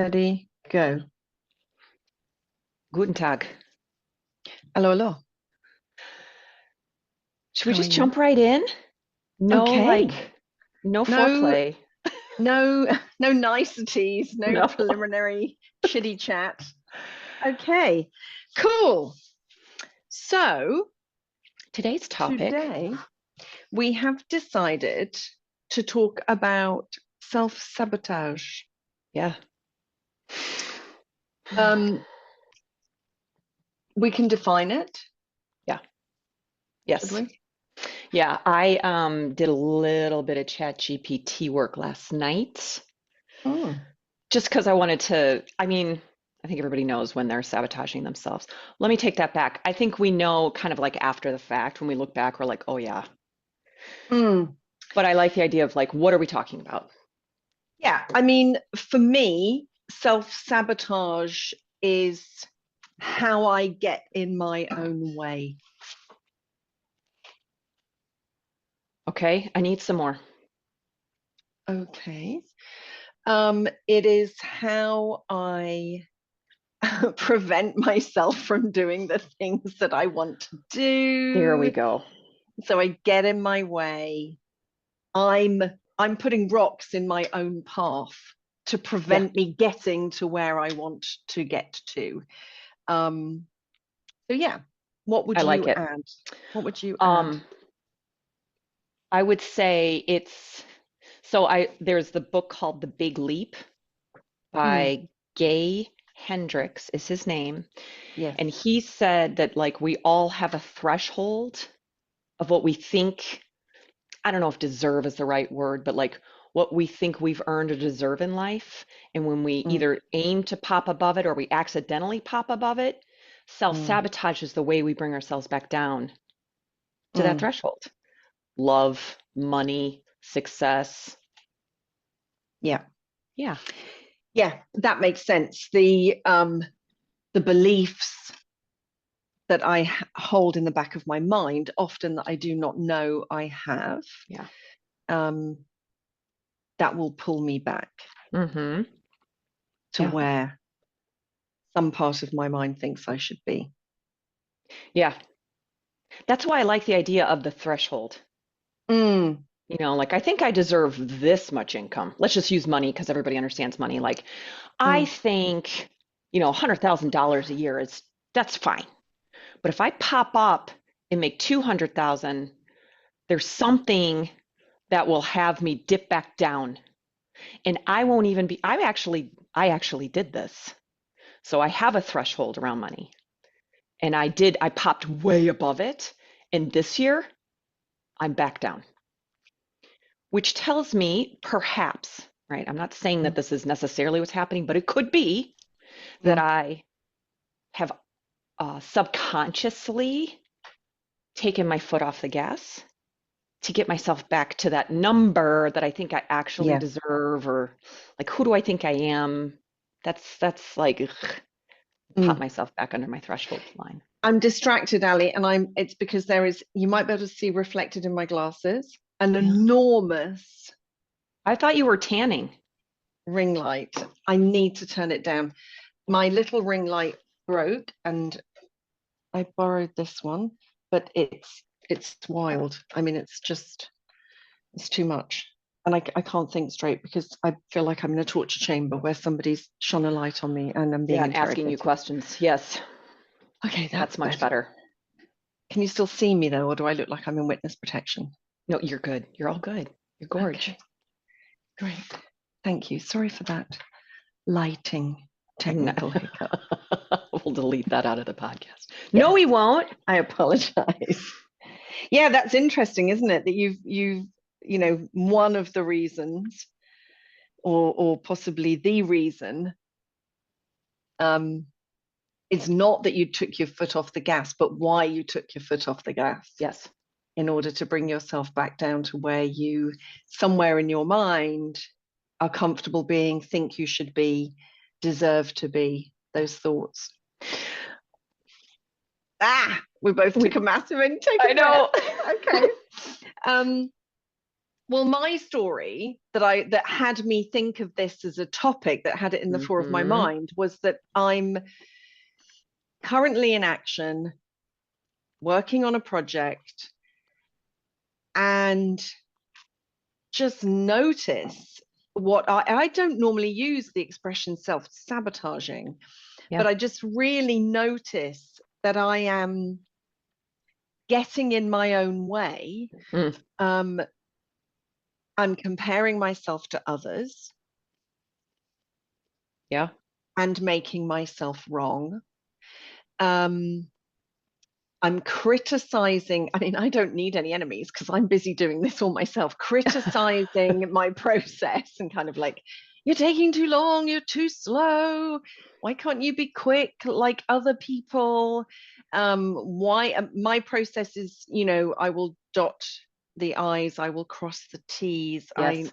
Ready, go. Guten Tag. Hello, hello. Should we How are just you? jump right in? No, Okay. no No, foreplay. no, no niceties, no No. preliminary chitty chat. Okay, cool. So Today's topic. today we have decided to talk about self-sabotage. Yeah. Um, we can define it, Yeah. should Yes. we? Yeah. I did a little bit of chat GPT work last night Mm, just because I wanted to, I think everybody knows when they're sabotaging themselves. Let me take that back. I think we know kind of like after the fact, when we look back, we're like, oh yeah. mm. But I like the idea of like, what are we talking about? Yeah, I mean, for me, self-sabotage is how I get in my own way. Okay. I need some more. Okay. It is how I prevent myself from doing the things that I want to There we do. go. So I get in my way. I'm I'm putting rocks in my own path to Yeah. prevent me getting to where I want to get to. Um, so yeah, what would I like you it. add? What would you add? Um, I would say it's so I there's the book called The Big Leap Mm, by Gay Hendricks is his name. yes. And he said that like we all have a threshold of what we think, I don't know if deserve is the right word, but like what we think we've earned or deserve in life. And when we Mm, either aim to pop above it or we accidentally pop above it, mm, self-sabotage is the way we bring ourselves back down to that mm. threshold. Love, money, success. Yeah. Yeah. Yeah, that makes sense. The beliefs that hold in the back of my mind, often that I do not know I have, Yeah. um, that will pull me back Mm-hmm. to Yeah. where some part of my mind thinks I should be. Yeah. That's why I like the idea of the threshold. Mm, Like I think I deserve this much income. Let's just use money because everybody understands money. Like I mm, think, $100,000 a year is that's fine. But if I pop up and make 200,000, there's something that will have me dip back down. And I won't even be I actually did this. So I have a threshold around money. And I popped way above it. And this year I'm back down, which tells me perhaps, right? I'm not saying that mm, this is necessarily what's happening, but it could be that mm, I have subconsciously taken my foot off the gas to get myself back to that number that I think I actually yeah. deserve, or like who do I think I am? That's like ugh, pop Mm. myself back under my threshold line. I'm distracted, Ali, and it's because you might be able to see reflected in my glasses, an Yeah. enormous I thought you were tanning. ring light. I need to turn it down. My little ring light broke and I borrowed this one, but it's wild. I mean, it's too much. And I can't think straight because I feel like I'm in a torture chamber where somebody's shone a light on me and I'm being Yeah, and asking you interrogated. questions. Yes, Okay, that's that's much better. better. Can you still see me though, or do I look like I'm in witness protection? No, you're good. You're all good. You're gorge. Okay, great. Thank you. Sorry for that lighting No. technical hiccup. We'll delete that out of the podcast. No, Yes, we won't. I apologize. Yeah, that's interesting, isn't it? That one of the reasons, or possibly the reason, um, is not that you took your foot off the gas, but why you took your foot off the gas Yes. in order to bring yourself back down to where you, somewhere in your mind, are comfortable being, think you should be, deserve to be, those thoughts. We both We, took a massive intake I of breath. know. Okay. Um, Well, my story that had me think of this as a topic, that had it in the fore of my mind, was that I'm currently in action, working on a project, and just notice what I don't normally use the expression self-sabotaging, but I just really notice that I am getting in my own way. I'm comparing myself to others. Yeah. And making myself wrong. I'm criticizing. I mean, I don't need any enemies because I'm busy doing this all myself, criticizing my process and kind of like, you're taking too long, you're too slow. Why can't you be quick like other people? Why my process is, I will dot the I's, I will cross the T's. Yes.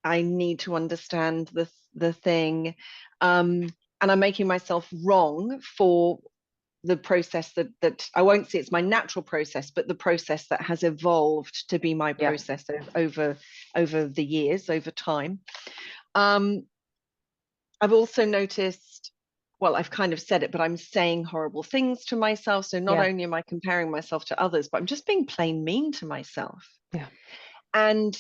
I need to understand the thing. And I'm making myself wrong for the process that I won't say it's my natural process, but the process that has evolved to be my process over the years, over time. I've also noticed, well, I've kind of said it, but I'm saying horrible things to myself. So not only am I comparing myself to others, but I'm just being plain mean to myself. Yeah. And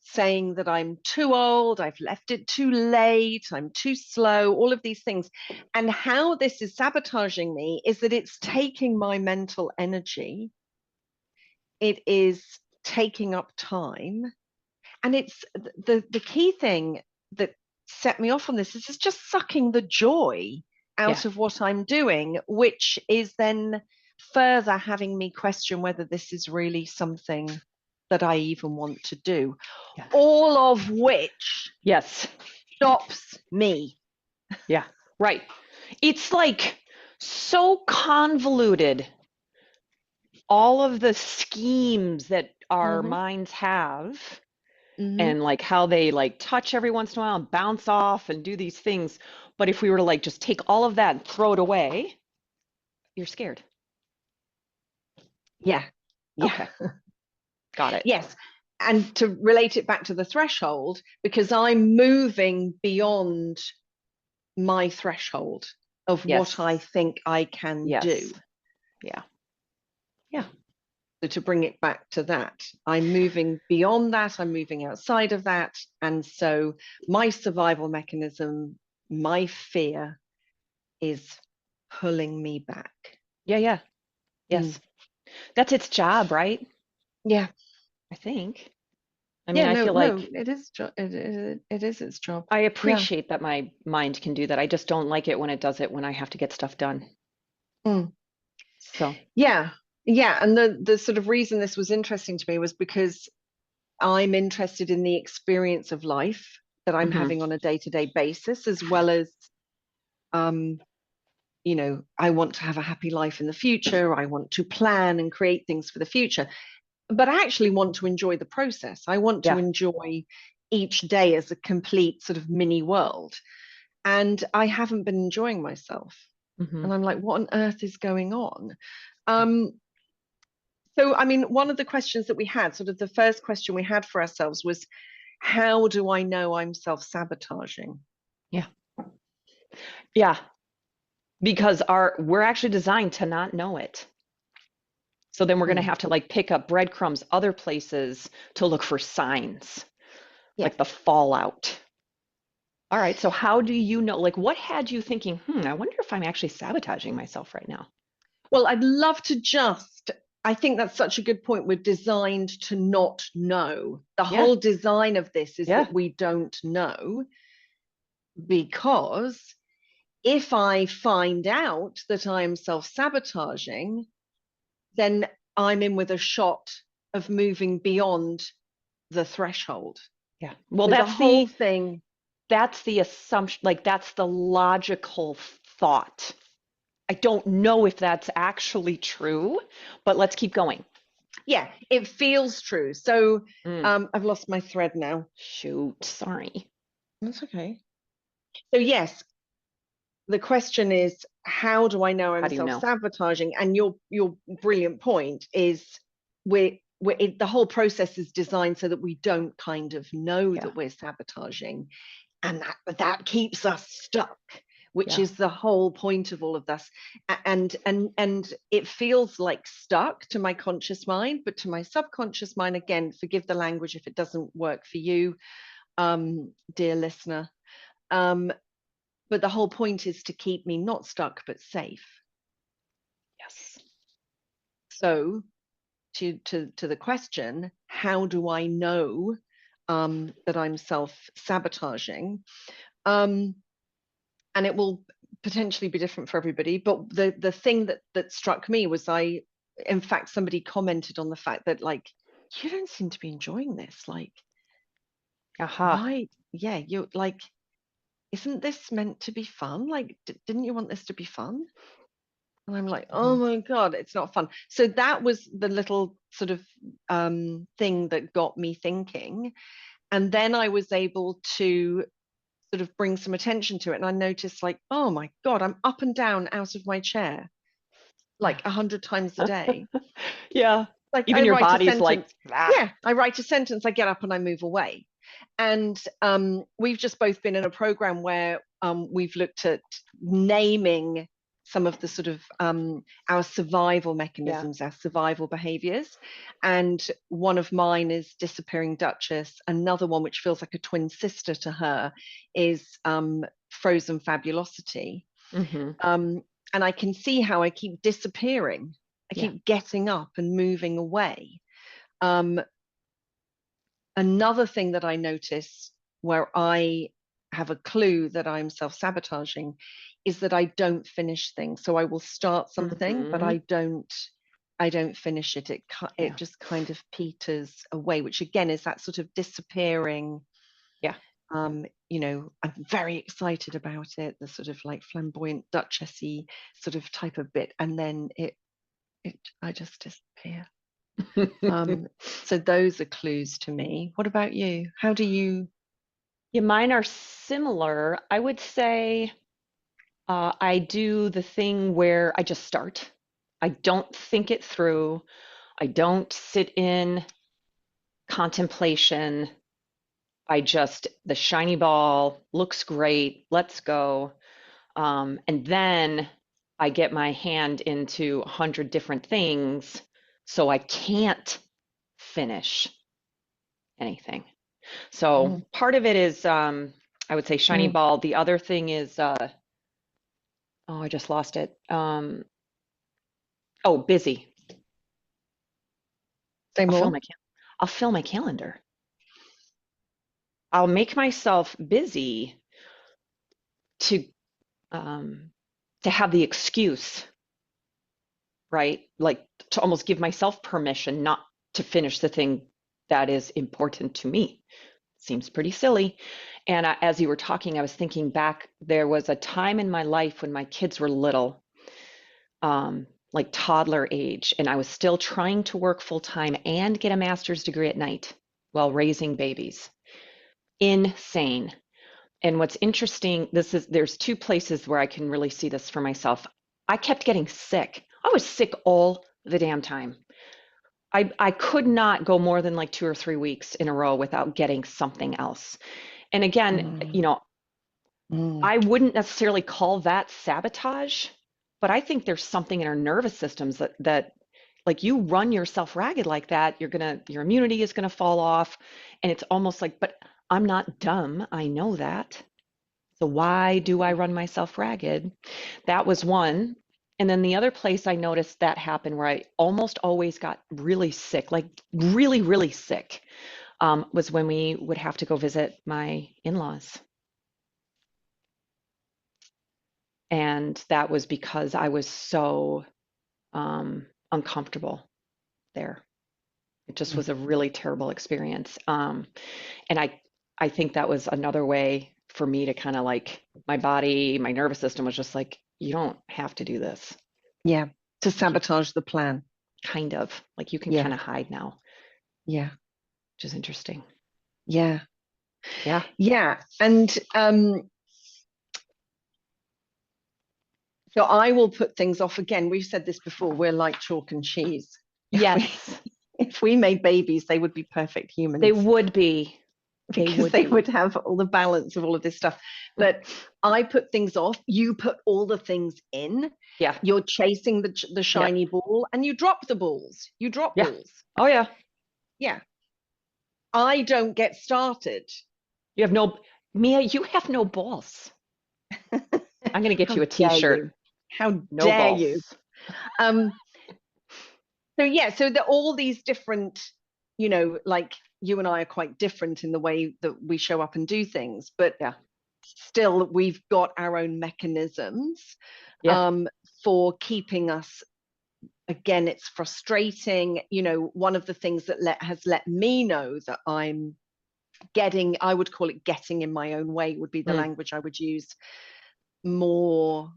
saying that I'm too old, I've left it too late, I'm too slow, all of these things. And how this is sabotaging me is that it's taking my mental energy, it is taking up time. And it's the key thing that set me off on this is it's just sucking the joy out of what I'm doing, which is then further having me question whether this is really something that I even want to do, all of which stops me. Yeah, right. It's like so convoluted, all of the schemes that our minds have, and like how they like touch every once in a while and bounce off and do these things. But if we were to like just take all of that and throw it away, you're scared. Yeah. Okay. Got it. Yes. And to relate it back to the threshold, because I'm moving beyond my threshold of what I think I can do. Yeah. So to bring it back to that, I'm moving beyond that, I'm moving outside of that. And so my survival mechanism, my fear, is pulling me back. Yes. That's its job, right? Yeah. I think. I mean, I feel like it is its job. I appreciate that my mind can do that. I just don't like it when it does it when I have to get stuff done. So yeah. And the sort of reason this was interesting to me was because I'm interested in the experience of life that I'm having on a day-to-day basis, as well as I want to have a happy life in the future. I want to plan and create things for the future, but I actually want to enjoy the process. I want to enjoy each day as a complete sort of mini world. And I haven't been enjoying myself. And I'm like, what on earth is going on? So, I mean, one of the questions that we had, sort of the first question we had for ourselves was, how do I know I'm self-sabotaging? Yeah. Because we're actually designed to not know it. So then we're going to have to like pick up breadcrumbs other places to look for signs, like the fallout. All right. So how do you know, like what had you thinking, I wonder if I'm actually sabotaging myself right now? Well, I'd love to I think that's such a good point. We're designed to not know. The whole design of this is that we don't know, because if I find out that I am self-sabotaging, then I'm in with a shot of moving beyond the threshold. Yeah. Well, so that's the whole thing. That's the assumption, like that's the logical thought. I don't know if that's actually true, but let's keep going. Yeah, it feels true. So I've lost my thread now. Shoot, sorry. That's okay. So yes, the question is, how do I know I'm self-sabotaging? And your brilliant point is we're the whole process is designed so that we don't kind of know Yeah. that we're sabotaging, and that keeps us stuck, which Yeah. is the whole point of all of this. And it feels like stuck to my conscious mind, but to my subconscious mind, again, forgive the language if it doesn't work for you, dear listener. But the whole point is to keep me not stuck, but safe. Yes. So to the question, how do I know that I'm self-sabotaging? And it will potentially be different for everybody. But the thing that struck me was in fact, somebody commented on the fact that, like, you don't seem to be enjoying this. Like, why? Yeah, you're like, isn't this meant to be fun? Like, didn't you want this to be fun? And I'm like, oh my God, it's not fun. So that was the little sort of thing that got me thinking. And then I was able to sort of bring some attention to it. And I noticed, like, oh my God, I'm up and down out of my chair like 100 times a day. Yeah. Like, Even I your write a body's like, sentence. ah. Yeah, I write a sentence, I get up and I move away. And we've just both been in a program where we've looked at naming some of the sort of our survival mechanisms, our survival behaviors. And one of mine is disappearing Duchess. Another one, which feels like a twin sister to her, is frozen fabulosity. And I can see how I keep disappearing. I keep getting up and moving away. Another thing that I notice where I have a clue that I'm self-sabotaging is that I don't finish things. So I will start something, but I don't finish it. It just kind of peters away, which again is that sort of disappearing. Yeah. You know, I'm very excited about it, the sort of like flamboyant duchessy sort of type of bit, and then I just disappear. So those are clues to me. What about you? How do you? Yeah, mine are similar. I would say I do the thing where I just start. I don't think it through. I don't sit in contemplation. The shiny ball looks great, let's go. And then I get my hand into 100 different things, so I can't finish anything. So part of it is, I would say shiny ball. The other thing is, oh, I just lost it. Oh, busy. Say I'll fill more. my I'll fill my calendar. I'll make myself busy to have the excuse, right? Like to almost give myself permission not to finish the thing that is important to me. Seems pretty silly. And as you were talking, I was thinking back, there was a time in my life when my kids were little, like toddler age, and I was still trying to work full time and get a master's degree at night while raising babies. Insane. And what's interesting, there's two places where I can really see this for myself. I kept getting sick. I was sick all the damn time. I could not go more than like 2 or 3 weeks in a row without getting something else. And again, I wouldn't necessarily call that sabotage, but I think there's something in our nervous systems that like you run yourself ragged like that, your immunity is gonna fall off. And it's almost like, but I'm not dumb. I know that. So why do I run myself ragged? That was one. And then the other place I noticed that happened where I almost always got really sick, like really, really sick, was when we would have to go visit my in-laws. And that was because I was so uncomfortable there. It just was a really terrible experience. And I think that was another way for me to kind of like my body, my nervous system was just like, you don't have to do this. Yeah, to sabotage the plan. Kind of like you can Yeah. kind of hide now. Yeah. Which is interesting. Yeah. Yeah. Yeah. And so I will put things off again. We've said this before, we're like chalk and cheese. Yes. If we made babies, they would be perfect humans. They would be. Because they would have all the balance of all of this stuff. But I put things off, you put all the things in. Yeah. You're chasing the shiny ball, and you drop the balls. You drop balls. Oh yeah. Yeah. I don't get started. You have no, Mia, you have no balls. I'm going to get you a t-shirt. How No dare balls. you? So yeah, so all these different, like you and I are quite different in the way that we show up and do things, but still we've got our own mechanisms for keeping us. Again, it's frustrating. One of the things that has let me know that I'm getting, I would call it getting in my own way, would be the language I would use, more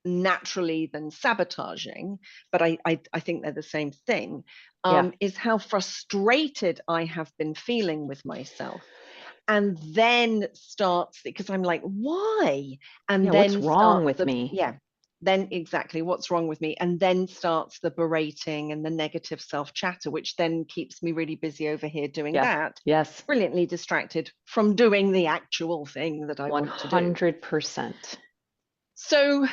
naturally than sabotaging, but I think they're the same thing, is how frustrated I have been feeling with myself. And then starts, because I'm like, why? And then what's wrong with me? Then exactly, what's wrong with me? And then starts the berating and the negative self-chatter, which then keeps me really busy over here doing that. Yes. Brilliantly distracted from doing the actual thing that I want to do. 100%. So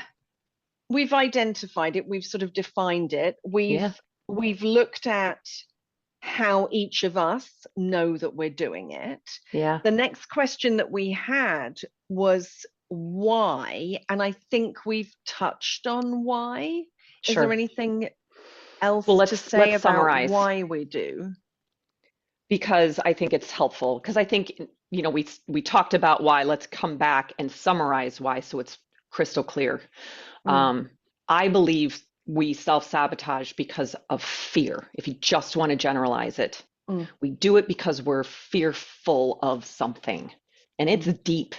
we've identified it, we've sort of defined it, we've looked at how each of us know that we're doing it. The next question that we had was why, and I think we've touched on why. Is there anything else to say about summarize why we do? Because I think it's helpful, because I think we talked about why. Let's come back and summarize why, so it's crystal clear. I believe we self-sabotage because of fear. If you just want to generalize it, we do it because we're fearful of something, and it's deep,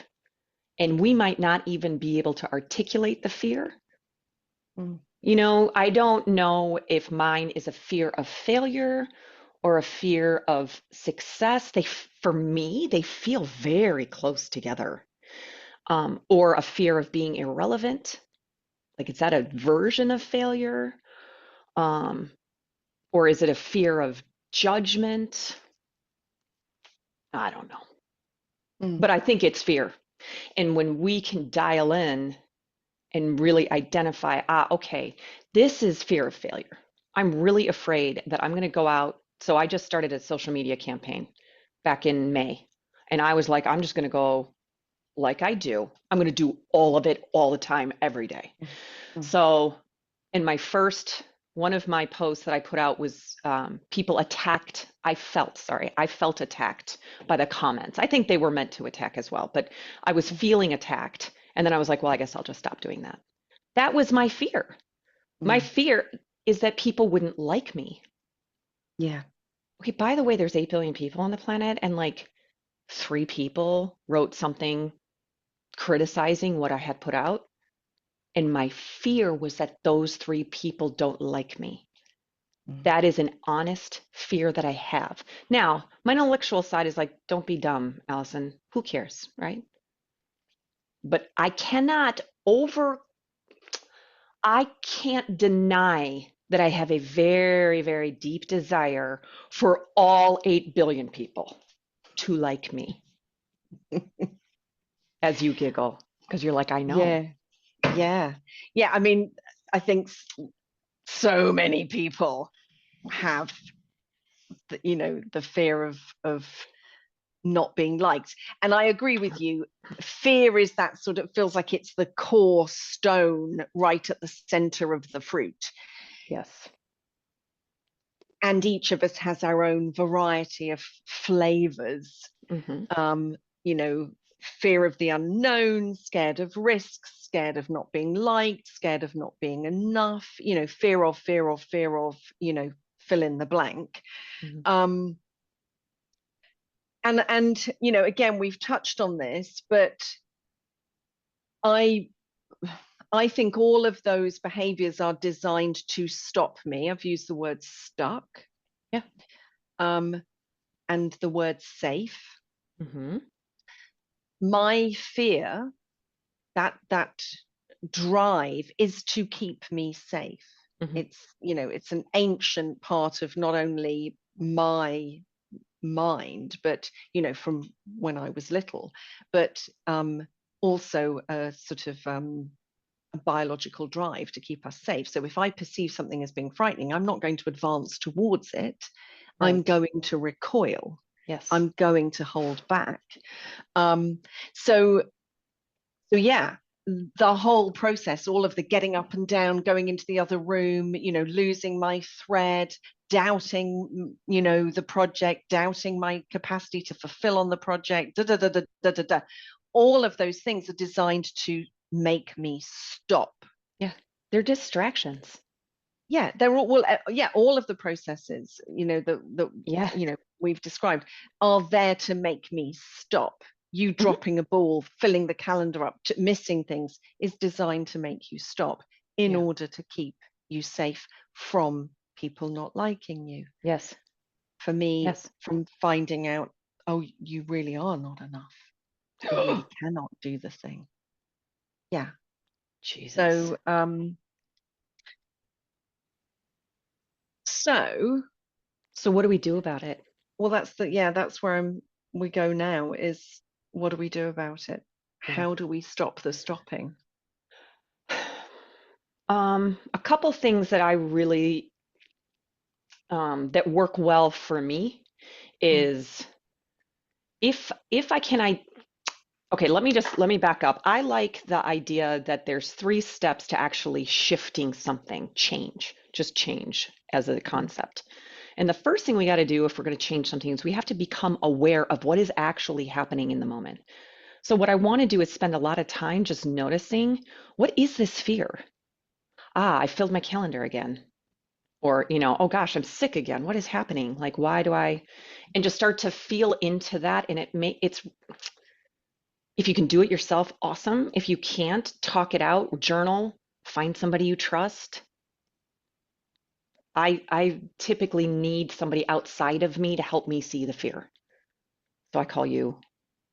and we might not even be able to articulate the fear. I don't know if mine is a fear of failure or a fear of success. For me, they feel very close together. Or a fear of being irrelevant. Like, is that a version of failure? Or is it a fear of judgment? I don't know. But I think it's fear. And when we can dial in and really identify, okay, this is fear of failure. I'm really afraid that I'm going to go out. So I just started a social media campaign back in May. And I was like, I'm just going to go like I do. I'm going to do all of it all the time, every day. So in one of my posts that I put out was people attacked. I felt attacked by the comments. I think they were meant to attack as well, but I was feeling attacked. And then I was like, well, I guess I'll just stop doing that. That was my fear. My fear is that people wouldn't like me. Yeah. Okay, by the way, there's 8 billion people on the planet, and like 3 people wrote something criticizing what I had put out. And my fear was that those 3 people don't like me. That is an honest fear that I have. Now, my intellectual side is like, don't be dumb, Allison. Who cares, right? But I can't deny that I have a very, very deep desire for all 8 billion people to like me. As you giggle, because you're like, I know. Yeah. I mean, I think so many people have the fear of not being liked, and I agree with you. Fear is that sort of, feels like it's the core stone right at the center of the fruit. Yes. And each of us has our own variety of flavors. Fear of the unknown, scared of risks, scared of not being liked, scared of not being enough, fear of, fill in the blank. And again, we've touched on this, but I think all of those behaviors are designed to stop me. I've used the word stuck. And the word safe. My fear, that drive, is to keep me safe. It's an ancient part of not only my mind, but from when I was little, but also a sort of a biological drive to keep us safe. So if I perceive something as being frightening, I'm not going to advance towards it. Right. I'm going to recoil. Yes. I'm going to hold back. So yeah, the whole process, all of the getting up and down, going into the other room, losing my thread, doubting, the project, doubting my capacity to fulfill on the project, all of those things are designed to make me stop. Yeah, they're distractions. Yeah, they're all, well, yeah, all of the processes, Yeah. We've described are there to make me stop. You dropping a ball, filling the calendar up, missing things is designed to make you stop in order to keep you safe from people not liking you. Yes. For me, Yes. from finding out, oh, you really are not enough. You really cannot do the thing. Yeah. Jesus. So what do we do about it? Well, that's where we go now, is what do we do about it? Yeah. How do we stop the stopping? A couple things that I really that work well for me is if okay, let me back up. I like the idea that there's 3 steps to actually shifting something, just change as a concept. And the first thing we got to do if we're going to change something is we have to become aware of what is actually happening in the moment. So what I want to do is spend a lot of time just noticing, what is this fear? I filled my calendar again. Or, oh gosh, I'm sick again. What is happening? Like, why do I? And just start to feel into that. And it's, if you can do it yourself, awesome. If you can't, talk it out, journal, find somebody you trust. I typically need somebody outside of me to help me see the fear. So I call you,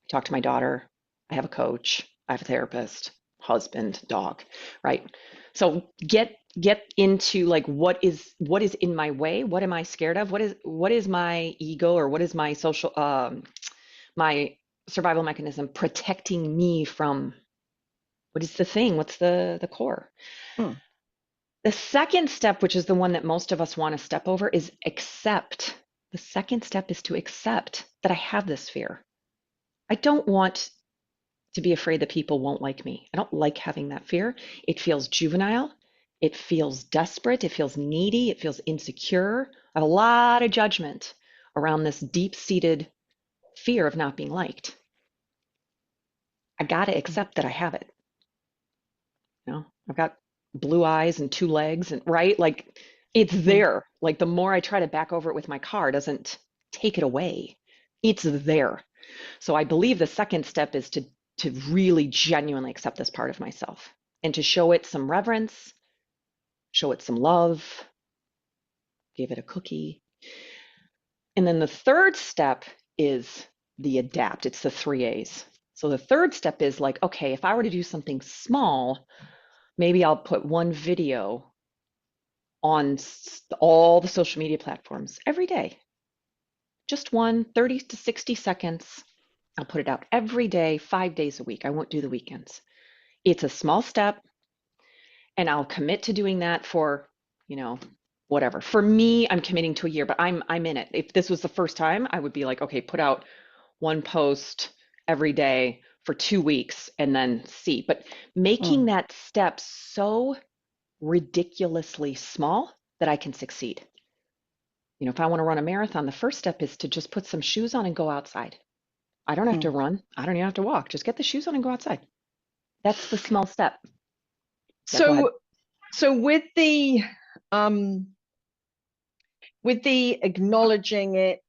talk to my daughter. I have a coach. I have a therapist, husband, dog, right? So get into like what is in my way? What am I scared of? What is my ego, or what is my social my survival mechanism protecting me from? What is the thing? What's the core? The second step, which is the one that most of us want to step over, is accept. The second step is to accept that I have this fear. I don't want to be afraid that people won't like me. I don't like having that fear. It feels juvenile. It feels desperate. It feels needy. It feels insecure. I have a lot of judgment around this deep-seated fear of not being liked. I got to accept that I have it. I've got blue eyes and 2 legs, and right, like it's there. Like the more I try to back over it with my car, doesn't take it away. It's there. So I believe the second step is to really genuinely accept this part of myself and to show it some reverence, show it some love, give it a cookie. And then the third step is the adapt. It's the 3 A's. So the third step is like, okay, if I were to do something small, maybe I'll put one video on all the social media platforms every day. Just one, 30 to 60 seconds. I'll put it out every day, 5 days a week. I won't do the weekends. It's a small step, and I'll commit to doing that for, whatever. For me, I'm committing to a year, but I'm in it. If this was the first time, I would be like, okay, put out one post every day for 2 weeks and then see. But making that step so ridiculously small that I can succeed. If I want to run a marathon, the first step is to just put some shoes on and go outside. I don't have to run. I don't even have to walk. Just get the shoes on and go outside. That's the small step. So with the acknowledging it,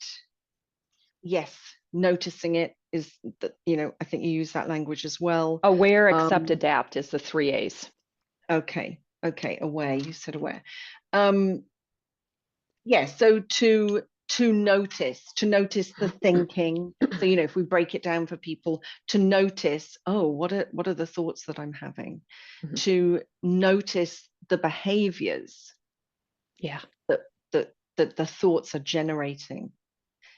yes, noticing it is that, I think you use that language as well. Aware, accept, adapt is the 3 A's. Okay. Aware. You said aware. Yeah. So to notice the thinking. So, if we break it down for people, to notice, oh, what are the thoughts that I'm having? To notice the behaviors. Yeah. That that the thoughts are generating.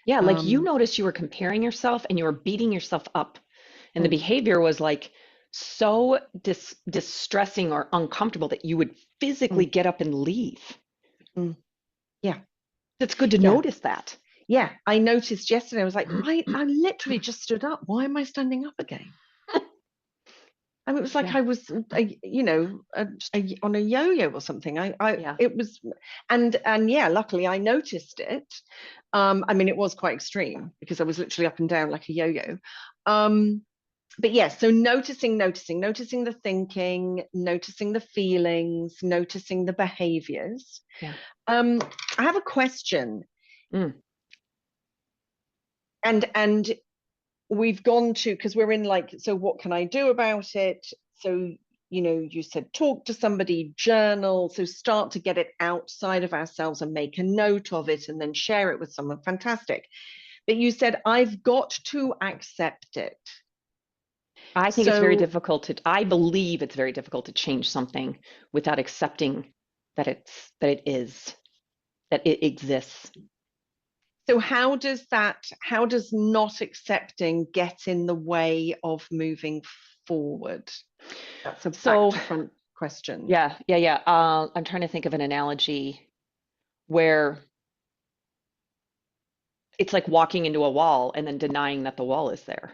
Yeah, like you noticed you were comparing yourself and you were beating yourself up. And the behavior was like so distressing or uncomfortable that you would physically get up and leave. Yeah. It's good to Yeah. notice that. Yeah. I noticed yesterday, I was like, I literally just stood up. Why am I standing up again? I mean, it was like I was, you know, on a yo-yo or something. It was, and yeah, luckily I noticed it. I mean, it was quite extreme because I was literally up and down like a yo-yo. But yes, so noticing the thinking, noticing the feelings, noticing the behaviors. Yeah. I have a question. And we've gone to, because we're in like, so what can I do about it? So, you know, you said talk to somebody, journal, so start to get it outside of ourselves and make a note of it and then share it with someone. Fantastic. But you said I've got to accept it. I think it's very difficult to, I believe it's very difficult to change something without accepting that it exists. So how does not accepting get in the way of moving forward? That's a back to front question. Yeah. I'm trying to think of an analogy where it's like walking into a wall and then denying that the wall is there.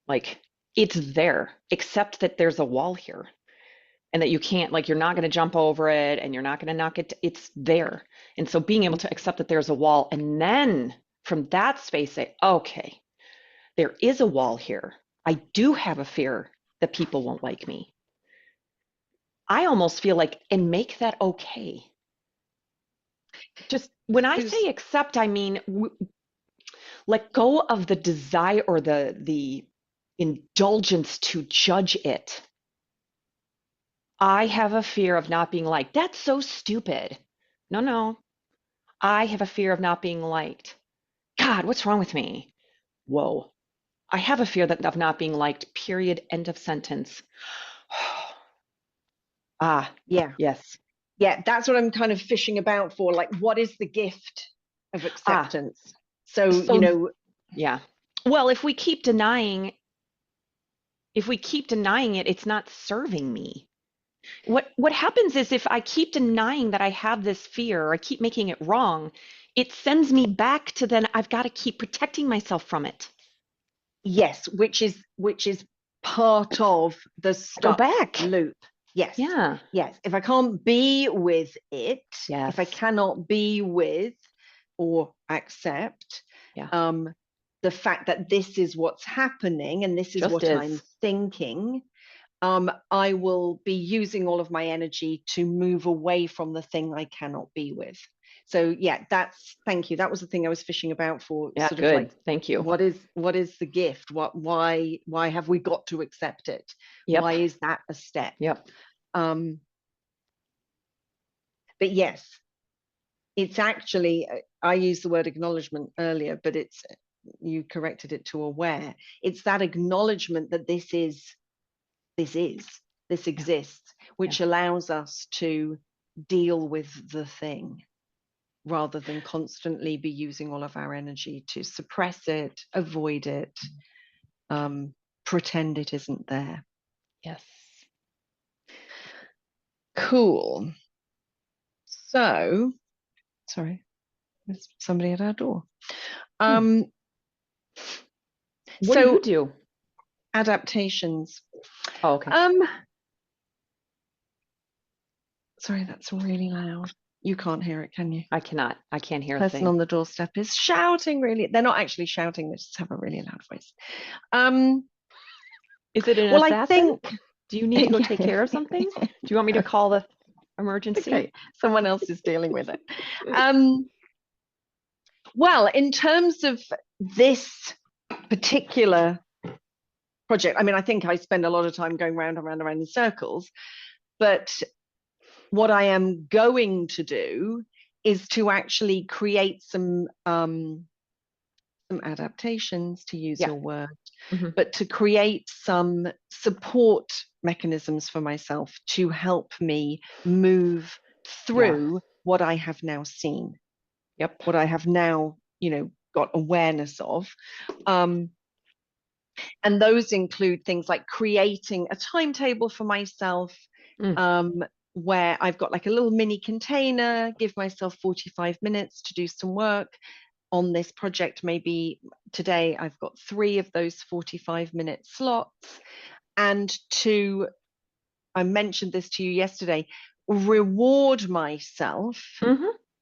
Like it's there, except that there's a wall here and that you can't, like, you're not going to jump over it and you're not going to knock it. It's there. And so being able to accept that there's a wall and then from that space say, okay, there is a wall here. I do have a fear that people won't like me. I almost feel like, and make that okay. Just when I say accept, I mean, let go of the desire or the indulgence to judge it. I have a fear of not being liked. That's so stupid. No. I have a fear of not being liked. God, what's wrong with me? Whoa. I have a fear of not being liked, period, end of sentence. Yeah. Yes. Yeah, that's what I'm kind of fishing about for. Like, what is the gift of acceptance? So, you know. Yeah. Well, if we keep denying it, it's not serving me. What happens is if I keep denying that I have this fear, or I keep making it wrong, it sends me back to then I've got to keep protecting myself from it. Yes, which is part of the stuck loop. Yes. Yeah. Yes. If I can't be with it, yes. if I cannot be with or accept the fact that this is what's happening and this is what I'm thinking, I will be using all of my energy to move away from the thing I cannot be with. So yeah, thank you. That was the thing I was fishing about for. Yeah, sort good. of like, thank you. What is the gift? Why have we got to accept it? Yep. Why is that a step? Yep. But yes, it's actually, I used the word acknowledgement earlier, but you corrected it to aware. It's that acknowledgement that this exists, which allows us to deal with the thing rather than constantly be using all of our energy to suppress it, avoid it, pretend it isn't there. Yes. Cool. So, sorry, there's somebody at our door. What do you do? Adaptations. Oh, okay. Sorry, that's really loud. You can't hear it, can you? I cannot. I can't hear a person on the doorstep is shouting really. They're not actually shouting, they just have a really loud voice. Is it an assassin? I think, do you need to go take care of something? Do you want me to call the emergency? Okay, someone else is dealing with it. Well, in terms of this particular project, I mean, I think I spend a lot of time going round and round and round in circles, but what I am going to do is to actually create some adaptations, to use your word, but to create some support mechanisms for myself to help me move through what I have now seen. Yep. what I have now, got awareness of. And those include things like creating a timetable for myself, Mm. where I've got like a little mini container, give myself 45 minutes to do some work on this project. Maybe today I've got 3 of those 45-minute slots. And I mentioned this to you yesterday, reward myself,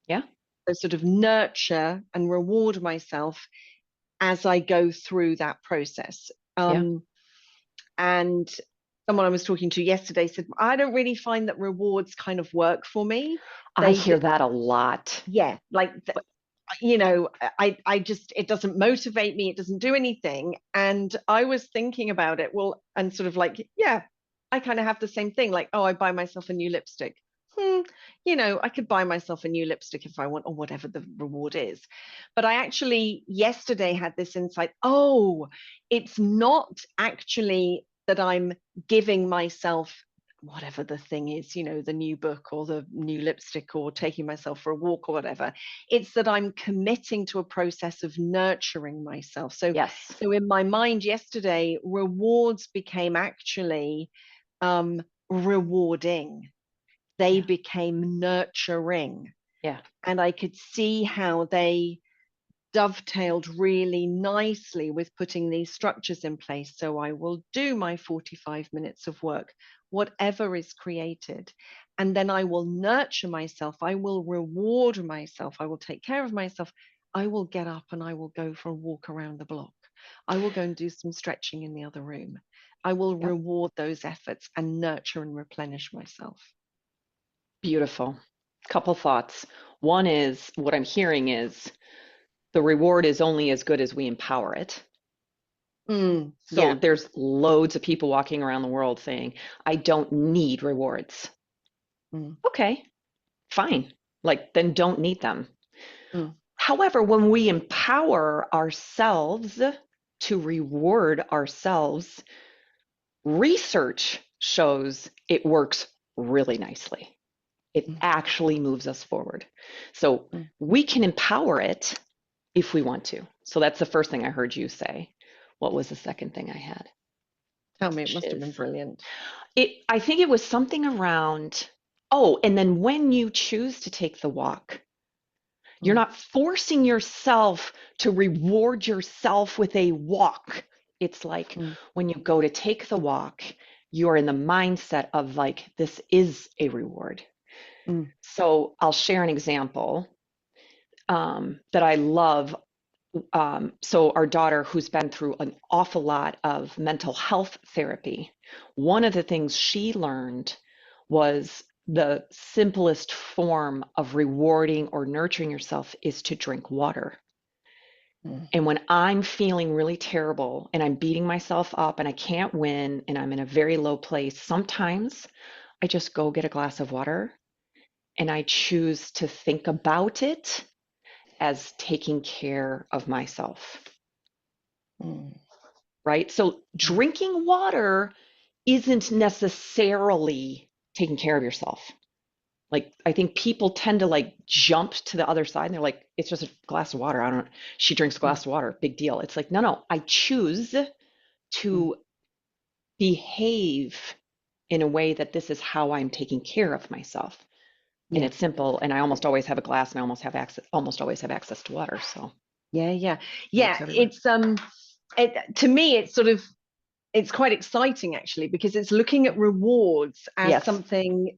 Yeah. so sort of nurture and reward myself as I go through that process. Yeah. And someone I was talking to yesterday said, I don't really find that rewards kind of work for me. I hear that a lot. Yeah, like, I just, it doesn't motivate me. It doesn't do anything. And I was thinking about it. Well, and sort of like, yeah, I kind of have the same thing. Like, oh, I buy myself a new lipstick. I could buy myself a new lipstick if I want, or whatever the reward is. But I actually yesterday had this insight. Oh, it's not actually that I'm giving myself whatever the thing is, the new book or the new lipstick or taking myself for a walk or whatever. It's that I'm committing to a process of nurturing myself. So, Yes. so in my mind yesterday, rewards became actually rewarding. They became nurturing. Yeah. And I could see how they dovetailed really nicely with putting these structures in place. So I will do my 45 minutes of work, whatever is created. And then I will nurture myself. I will reward myself. I will take care of myself. I will get up and I will go for a walk around the block. I will go and do some stretching in the other room. I will Yep. reward those efforts and nurture and replenish myself. Beautiful. Couple thoughts. One is what I'm hearing is the reward is only as good as we empower it. So Yeah. there's loads of people walking around the world saying, I don't need rewards. Mm. Okay, fine. Like, then don't need them. Mm. However, when we empower ourselves to reward ourselves, research shows it works really nicely. It Mm. actually moves us forward. So Mm. we can empower it if we want to. So that's the first thing I heard you say. What was the second thing I had? Tell me, it Which must have is been brilliant. I think it was something around, oh, and then when you choose to take the walk, you're Mm. not forcing yourself to reward yourself with a walk. It's like Mm. when you go to take the walk, you're in the mindset of like, this is a reward. Mm. So I'll share an example that I love. So our daughter, who's been through an awful lot of mental health therapy, one of the things she learned was the simplest form of rewarding or nurturing yourself is to drink water. Mm. And when I'm feeling really terrible and I'm beating myself up and I can't win and I'm in a very low place, sometimes I just go get a glass of water and I choose to think about it as taking care of myself. Mm. Right? So Mm. drinking water isn't necessarily taking care of yourself. Like I think people tend to like jump to the other side and they're like, it's just a glass of water. I don't, she drinks a Mm. glass of water, big deal. It's like, no, I choose Mm. to behave in a way that this is how I'm taking care of myself. And Yeah. it's simple. And I almost always have a glass and I almost always have access to water. So Yeah. Yeah. it works Yeah. everywhere. To me, it's quite exciting actually, because it's looking at rewards as Yes. something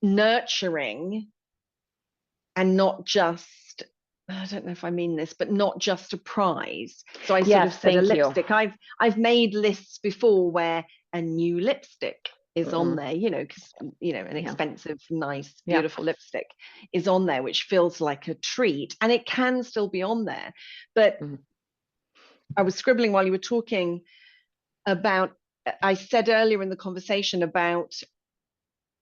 nurturing, and not just, I don't know if I mean this, but not just a prize. So I sort of Yes. said a Thank you. lipstick. I've made lists before where a new lipstick is on Mm-mm. there, because an Yeah. expensive, nice, Yeah. beautiful lipstick is on there, which feels like a treat, and it can still be on there. But Mm-hmm. I was scribbling while you were talking about, I said earlier in the conversation about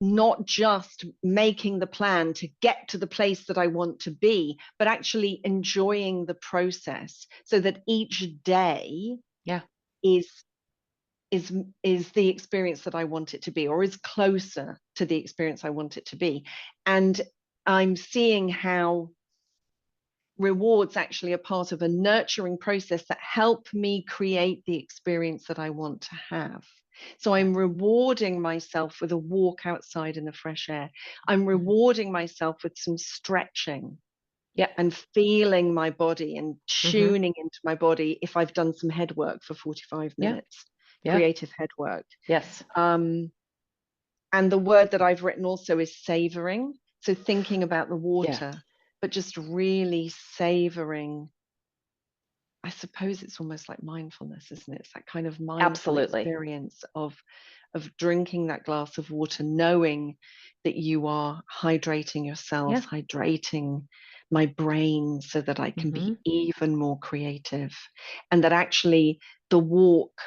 not just making the plan to get to the place that I want to be, but actually enjoying the process, so that each day Yeah. is is the experience that I want it to be, or is closer to the experience I want it to be. And I'm seeing how rewards actually are part of a nurturing process that help me create the experience that I want to have. So I'm rewarding myself with a walk outside in the fresh air. I'm rewarding myself with some stretching. Yeah. And feeling my body and Mm-hmm. tuning into my body if I've done some head work for 45 Yeah. minutes, Yeah. creative head work. Yes. And the word that I've written also is savoring. So thinking about the Yeah. water, but just really savoring. I suppose it's almost like mindfulness, isn't it? It's that kind of mindful Absolutely. experience of drinking that glass of water, knowing that you are hydrating yourself, Yeah. hydrating my brain so that I can Mm-hmm. be even more creative. And that actually the walk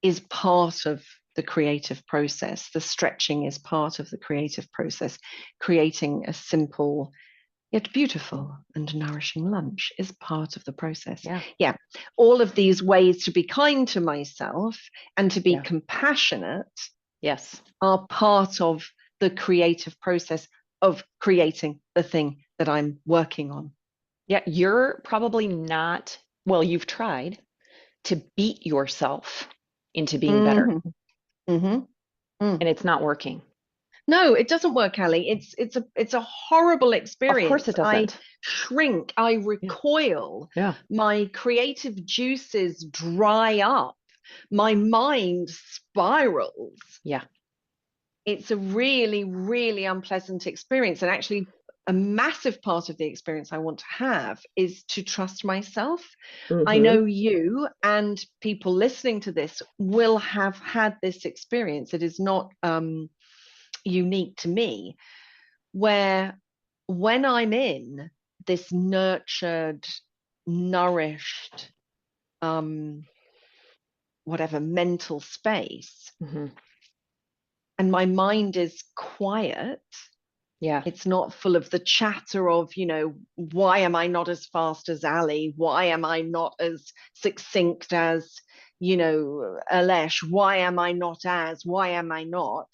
is part of the creative process. The stretching is part of the creative process. Creating a simple yet beautiful and nourishing lunch is part of the process. Yeah. Yeah, all of these ways to be kind to myself and to be Yeah. compassionate Yes. are part of the creative process of creating the thing that I'm working on. Yeah. You're probably not, well, you've tried to beat yourself into being better, Mm-hmm. Mm-hmm. Mm. and it's not working. No, it doesn't work, Ali. It's a horrible Of course experience. it I doesn't. shrink, I Yeah. recoil, Yeah. my creative juices dry up, my mind spirals. Yeah. It's a really, really unpleasant experience. And actually, a massive part of the experience I want to have is to trust myself. I Mm-hmm. know you and people listening to this will have had this experience. It is not unique to me, where when I'm in this nurtured, nourished, whatever mental space, Mm-hmm. and my mind is quiet, Yeah. it's not full of the chatter of, why am I not as fast as Ali? Why am I not as succinct as, Alesh? Why am I not as? Why am I not?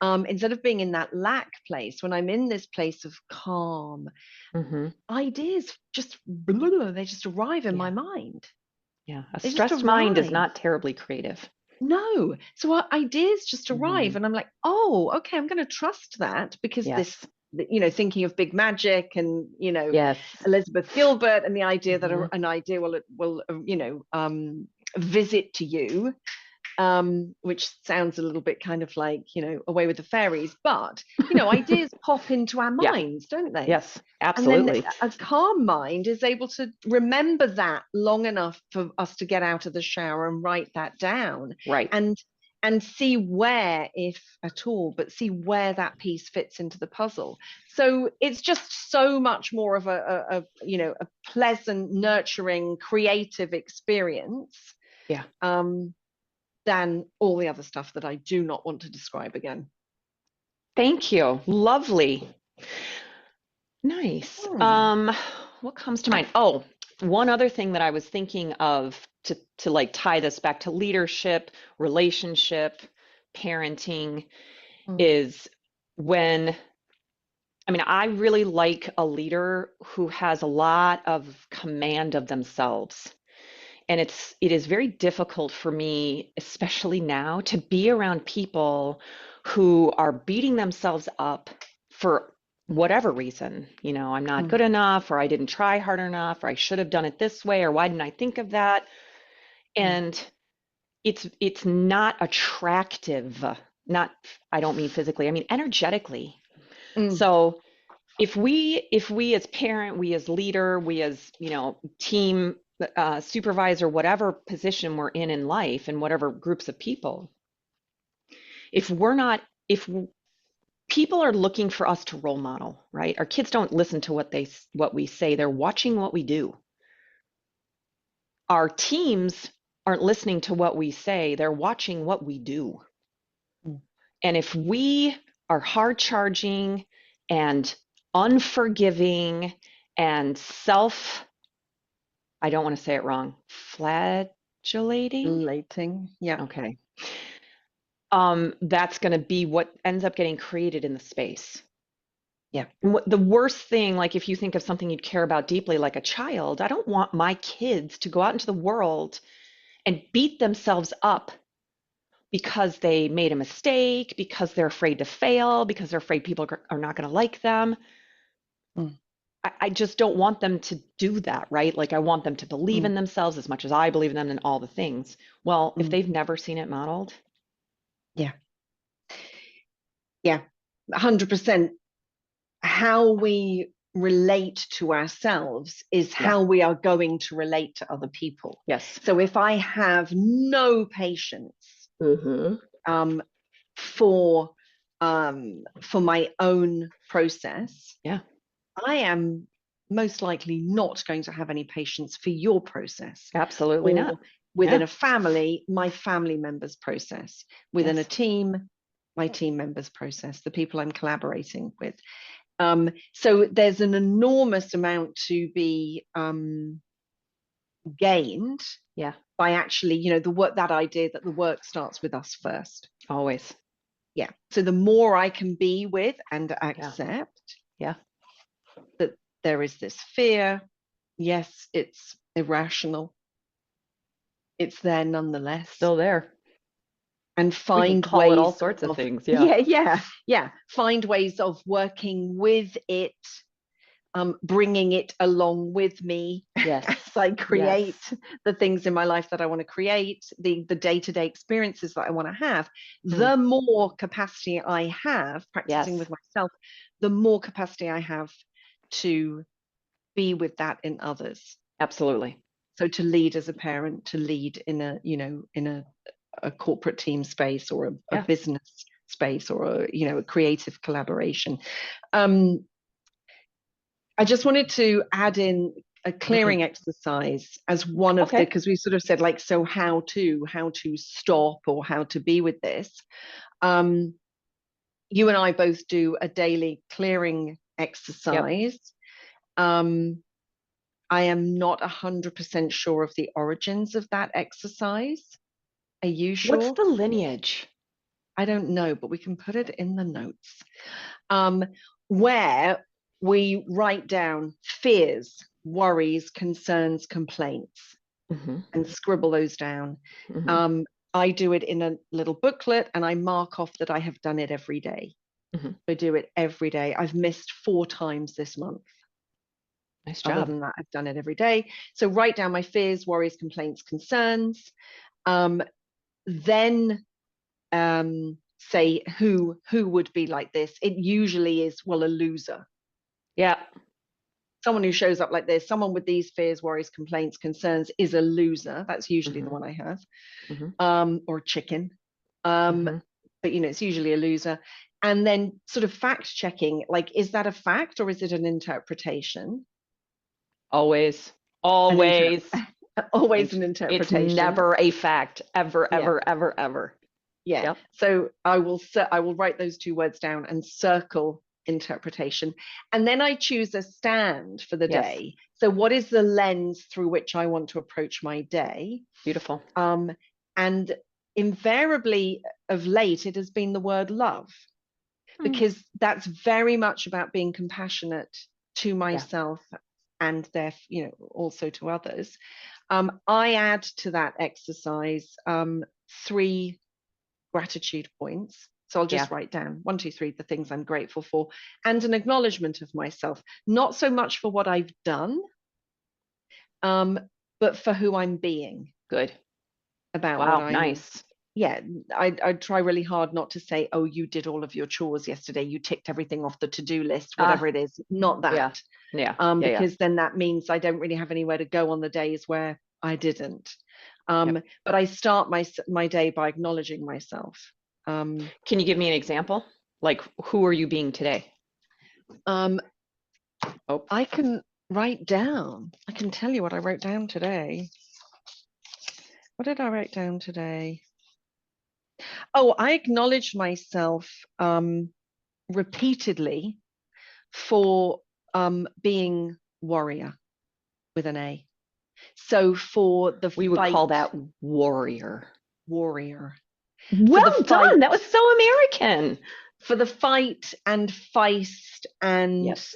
Instead of being in that lack place, when I'm in this place of calm, Mm-hmm. ideas just, they just arrive in my Yeah. mind. Yeah. A They just stressed mind is arrive. not terribly creative. No. So our ideas just Mm-hmm. arrive. And I'm like, oh, okay, I'm going to trust that because this, Yes. thinking of big magic and, Yes. Elizabeth Gilbert and the idea that Mm-hmm. an idea will visit to you, which sounds a little bit kind of like, away with the fairies. But, ideas pop into our Yeah. minds, don't they? Yes. And then Absolutely. a calm mind is able to remember that long enough for us to get out of the shower and write that down Right. and see where, if at all, but see where that piece fits into the puzzle. So it's just so much more of a pleasant, nurturing, creative experience, Yeah. than all the other stuff that I do not want to describe again. Thank you. Lovely. Nice. Hmm. What comes to mind? Oh, one other thing that I was thinking of to like tie this back to leadership, relationship, parenting Hmm. is when, I mean, I really like a leader who has a lot of command of themselves. And it is very difficult for me, especially now, to be around people who are beating themselves up for whatever reason. I'm not Hmm. good enough, or I didn't try hard enough, or I should have done it this way, or why didn't I think of that? Hmm. And it's not attractive. Not, I don't mean physically, I mean energetically. Hmm. So if we as parent, we as leader, we as team supervisor, whatever position we're in life, and whatever groups of people, if we're not, if people are looking for us to role model, right? Our kids don't listen to what we say; they're watching what we do. Our teams aren't listening to what we say; they're watching what we do. Hmm. And if we are hard charging and unforgiving and I don't want to say it wrong, Relating. Yeah. Okay. That's going to be what ends up getting created in the space. Yeah. And the worst thing, like if you think of something you'd care about deeply, like a child, I don't want my kids to go out into the world and beat themselves up because they made a mistake, because they're afraid to fail, because they're afraid people are not going to like them. Mm. I just don't want them to do that, right? Like I want them to believe in Mm. themselves as much as I believe in them and all the things. Well, if Mm. they've never seen it modeled, Yeah. Yeah. 100%. How we relate to ourselves is yeah, how we are going to relate to other people. yes. So if I have no patience Mm-hmm. um, for my own process, Yeah, I am most likely not going to have any patience for your process, absolutely not. or within Yeah, a family, my family members' process, within a yes. team, my team members' process, the people I'm collaborating with. So there's an enormous amount to be gained Yeah, by actually, the work, that idea that the work starts with us first. always. Yeah. So the more I can be with and Yeah, accept yeah. that there is this fear, yes, it's irrational, it's there nonetheless, Still there. and We can find call it all ways sorts of of, things. Yeah. yeah, find ways of working with it, bringing it along with me Yes. as I Yes. create the things in my life that I want to create, the day-to-day experiences that I want to have. Mm. The more capacity I have practicing Yes. with myself, the more capacity I have to be with that in others. Absolutely. So to lead as a parent, to lead in a corporate team space, or a Yeah. business space, or a creative collaboration. um, I just wanted to add in a Mm. clearing exercise as one of the, Okay. because we sort of said, like, so how to stop, or how to be with this. Um, you and I both do a daily clearing Yep. exercise. Um, I am not 100% sure of the origins of that exercise. Are you What's sure? the lineage? I don't know, but we can put it in the notes. Um, where we write down fears, worries, concerns, complaints, Mm-hmm. and scribble those down. Mm-hmm. Um, I do it in a little booklet, and I mark off that I have done it every day. Mm-hmm. I do it every day. I've missed 4 times this month. Nice Other job. than that, I've done it every day. So write down my fears, worries, complaints, concerns. Then say who would be like this. It usually is, well, a loser. Yeah. Someone who shows up like this, someone with these fears, worries, complaints, concerns, is a loser. That's usually the Mm-hmm. one I have. Mm-hmm. Or a chicken. Um, Mm-hmm. but it's usually a loser. And then sort of fact checking, like, is that a fact or is it an interpretation? Always. An inter Always. Always It's an it's interpretation. never a fact. Ever, Yeah. ever, ever, ever. Yeah. Yep. So I will write those 2 words down and circle interpretation. And then I choose a stand for the Yes. day. So what is the lens through which I want to approach my day? Beautiful. And invariably of late, it has been the word love, Mm. because that's very much about being compassionate to Yeah. myself, and also to others. I add to that exercise 3 gratitude points. So I'll Yeah. just write down 1, 2, 3, the things I'm grateful for, and an acknowledgement of myself, not so much for what I've done, um, but for who I'm being, Good. about what Wow. I'm. Nice. Yeah, I try really hard not to say, oh, you did all of your chores yesterday, you ticked everything off the to-do list, whatever Ah. it is. Not Yeah. that, Yeah. Yeah. Yeah. because then that means I don't really have anywhere to go on the days where I didn't. Yep. But I start my day by acknowledging myself. Um, Can you give me an example? Like, who are you being today? um, Oh, I can write down. I can tell you what I wrote down today. What did I write down today? Oh, I acknowledged myself repeatedly for being warrior with an A. So for the We would fight, call that warrior. warrior. Well done. That was so American. For the fight and feist and Yes.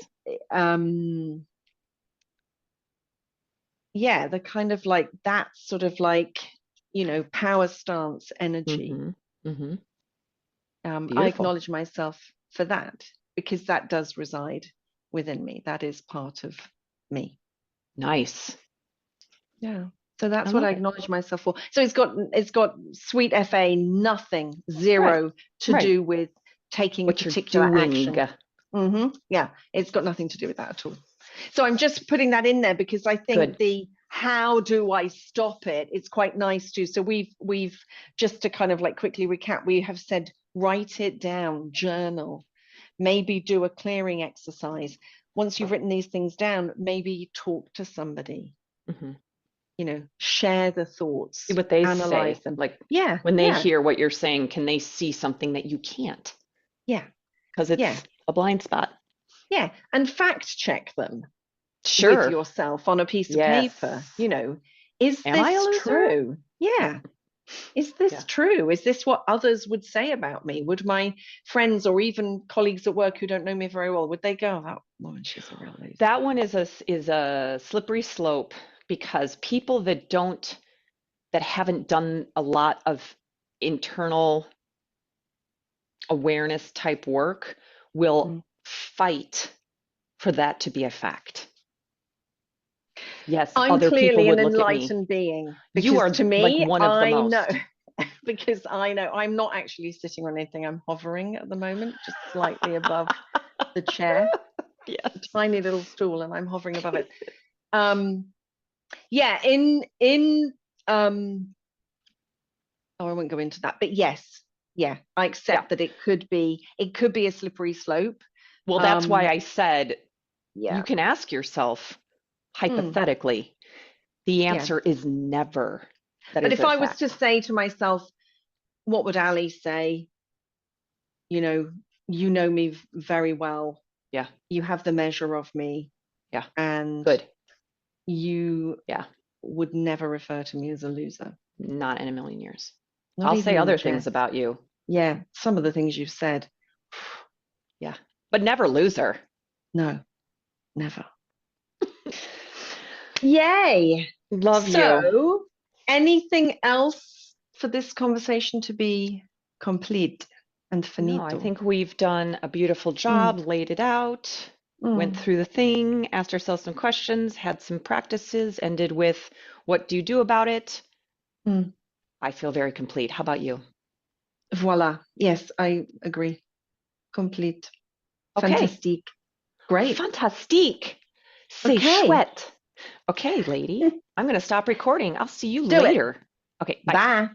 Yeah, the kind of like that sort of like, power stance energy. I Beautiful. acknowledge myself for that because that does reside within me. That is part of me. Nice. Yeah. So that's I what love I it. acknowledge myself for. So it's got sweet FA, nothing, zero to Right. do with taking What a you're particular doing. action. Yeah, it's got nothing to do with that at all. So I'm just putting that in there because I think Good. how do I stop it? It's quite nice too. So we've just to kind of like quickly recap, we have said write it down, journal, maybe do a clearing exercise. Once you've written these things down, maybe talk to somebody. Share the thoughts, See what they analyze say. them. Like Yeah. when they hear what you're saying, can they see something that you can't? Yeah. Because it's a blind spot. Yeah. And fact check them Sure. with yourself on a piece of paper. Is Am I a this loser? true? Yeah. Is this true? Is this what others would say about me? Would my friends or even colleagues at work who don't know me very well, would they go, that woman, she's a real loser? That one is a slippery slope because people that haven't done a lot of internal awareness type work will fight for that to be a fact. Yes, I'm other people clearly an would look at me. enlightened being. You are to me, like one of the I most. know. Because I know I'm not actually sitting on anything. I'm hovering at the moment, just slightly above the chair. Yes. A tiny little stool, and I'm hovering above it. Yeah, in oh, I won't go into that, but yes, yeah, I accept that it could be a slippery slope. Well, that's why I said Yeah. you can ask yourself hypothetically. The answer is never. But if I was to say to myself, what would Ali say? You know me very well. Yeah. You have the measure of me. Yeah. And good. You would never refer to me as a loser. Not in a million years. Not I'll even say in other jest. things about you. Yeah, some of the things you've said. Yeah, but never loser. No, never. Yay. Love you. So, anything else for this conversation to be complete and finito? No, I think we've done a beautiful job, laid it out, went through the thing, asked ourselves some questions, had some practices, ended with what do you do about it? I feel very complete. How about you? Voila. Yes, I agree. Complete. Okay. Fantastique. Great. Fantastique. C'est chouette. Okay, lady. I'm going to stop recording. I'll see you later. Okay, bye. Bye.